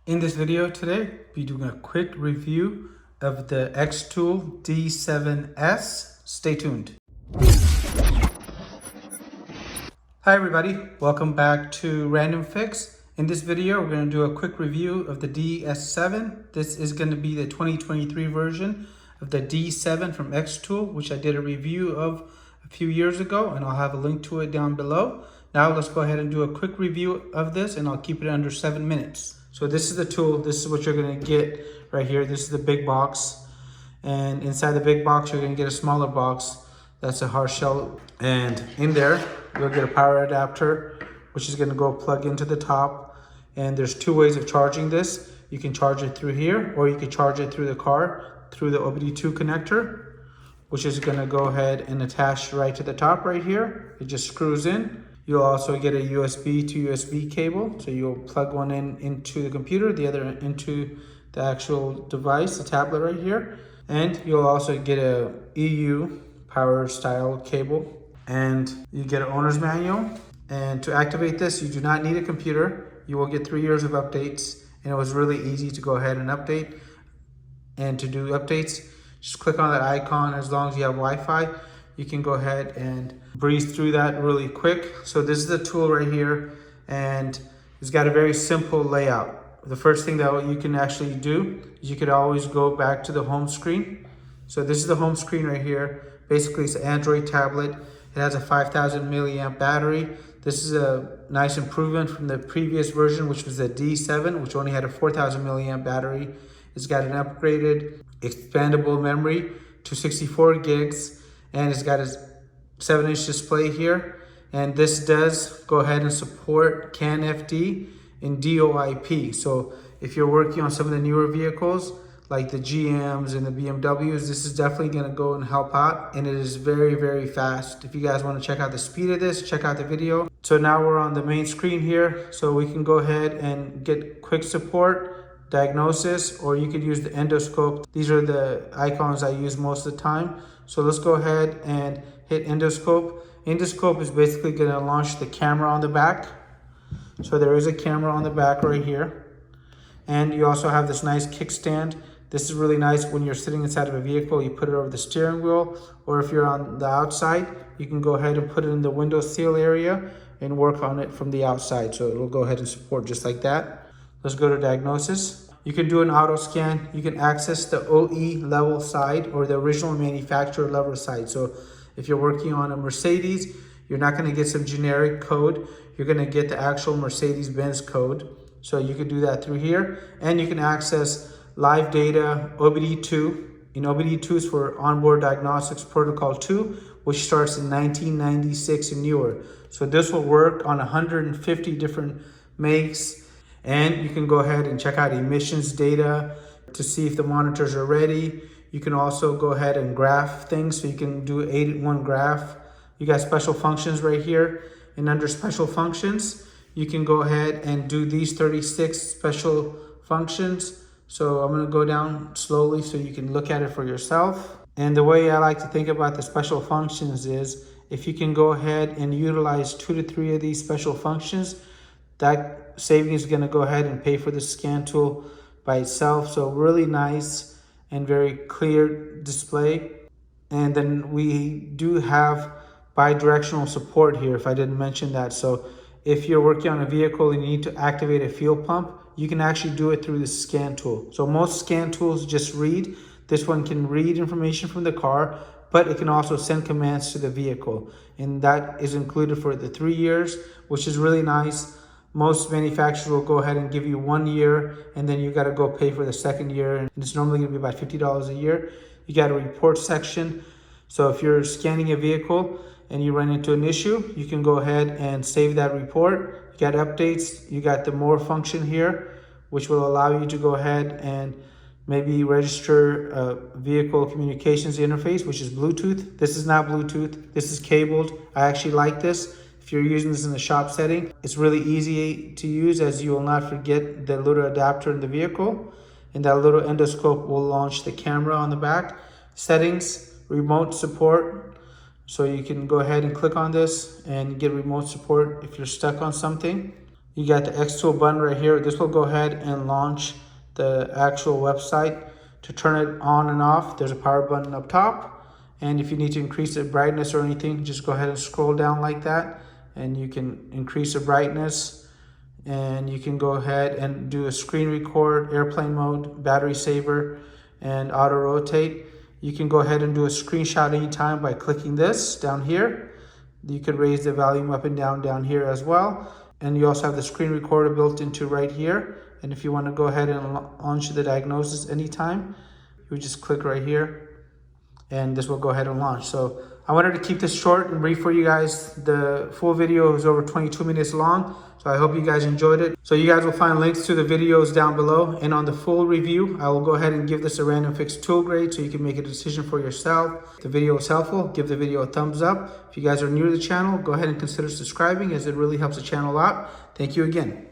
In this video today, we'll be doing a quick review of the Xtool D7S. Stay tuned. Hi everybody, welcome back to Random Fix. In this video, we're going to do a quick review of the DS7. This is going to be the 2023 version of the D7 from Xtool, which I did a review of a few years ago, and I'll have a link to it down below. Now let's go ahead and do a quick review of this, and I'll keep it under 7 minutes. So this is the tool. This is what you're going to get right here. This is the big box, and inside the big box you're going to get a smaller box. That's a hard shell, and in there you'll get a power adapter, which is going to go plug into the top. And there's two ways of charging this. You can charge it through here, or you can charge it through the car through the OBD2 connector, which is going to go ahead and attach right to the top right here. It just screws in. You'll also get a USB to USB cable. So you'll plug one in into the computer, the other into the actual device, the tablet right here. And you'll also get a EU power style cable. And you get an owner's manual. And to activate this, you do not need a computer. You will get 3 years of updates. And it was really easy to go ahead and update. And to do updates, just click on that icon. As long as you have Wi-Fi, you can go ahead and breeze through that really quick. So this is the tool right here, and it's got a very simple layout. The first thing that you can actually do is you could always go back to the home screen. So this is the home screen right here. Basically, it's an Android tablet. It has a 5,000 milliamp battery. This is a nice improvement from the previous version, which was the D7, which only had a 4,000 milliamp battery. It's got an upgraded expandable memory to 64 gigs. And it's got a 7-inch display here. And this does go ahead and support CAN FD and DOIP. So if you're working on some of the newer vehicles, like the GMs and the BMWs, this is definitely gonna go and help out. And it is very, very fast. If you guys wanna check out the speed of this, check out the video. So now we're on the main screen here. So we can go ahead and get quick support, diagnosis, or you could use the endoscope. These are the icons I use most of the time. So let's go ahead and hit endoscope. Endoscope is basically going to launch the camera on the back. So there is a camera on the back right here. And you also have this nice kickstand. This is really nice when you're sitting inside of a vehicle. You put it over the steering wheel, or if you're on the outside, you can go ahead and put it in the window sill area and work on it from the outside. So it'll go ahead and support just like that. Let's go to diagnosis. You can do an auto scan. You can access the OE level side or the original manufacturer level side. So if you're working on a Mercedes, you're not going to get some generic code. You're going to get the actual Mercedes-Benz code. So you can do that through here. And you can access live data, OBD2. And OBD2 is for Onboard Diagnostics Protocol 2, which starts in 1996 and newer. So this will work on 150 different makes. And you can go ahead and check out emissions data to see if the monitors are ready. You can also go ahead and graph things. So you can do 8-in-1 graph. You got special functions right here. And under special functions, you can go ahead and do these 36 special functions. So I'm going to go down slowly so you can look at it for yourself. And the way I like to think about the special functions is if you can go ahead and utilize 2 to 3 of these special functions, that saving is going to go ahead and pay for the scan tool by itself. So really nice and very clear display. And then we do have bi-directional support here, if I didn't mention that. So if you're working on a vehicle and you need to activate a fuel pump, you can actually do it through the scan tool. So most scan tools just read. This one can read information from the car, but it can also send commands to the vehicle. And that is included for the 3 years, which is really nice. Most manufacturers will go ahead and give you 1 year, and then you got to go pay for the second year. And it's normally going to be about $50 a year. You got a report section. So if you're scanning a vehicle and you run into an issue, you can go ahead and save that report. You got updates. You got the more function here, which will allow you to go ahead and maybe register a vehicle communications interface, which is Bluetooth. This is not Bluetooth. This is cabled. I actually like this. If you're using this in the shop setting, it's really easy to use, as you will not forget the little adapter in the vehicle. And that little endoscope will launch the camera on the back. Settings, remote support. So you can go ahead and click on this and get remote support if you're stuck on something. You got the Xtool button right here. This will go ahead and launch the actual website. To turn it on and off, there's a power button up top. And if you need to increase the brightness or anything, just go ahead and scroll down like that. And you can increase the brightness. And you can go ahead and do a screen record, airplane mode, battery saver, and auto rotate. You can go ahead and do a screenshot anytime by clicking this down here. You can raise the volume up and down here as well. And you also have the screen recorder built into right here. And if you want to go ahead and launch the diagnosis anytime, you just click right here and this will go ahead and launch. So I wanted to keep this short and brief for you guys. The full video is over 22 minutes long. So I hope you guys enjoyed it. So you guys will find links to the videos down below. And on the full review, I will go ahead and give this a random fix tool grade so you can make a decision for yourself. If the video was helpful, give the video a thumbs up. If you guys are new to the channel, go ahead and consider subscribing as it really helps the channel out. Thank you again.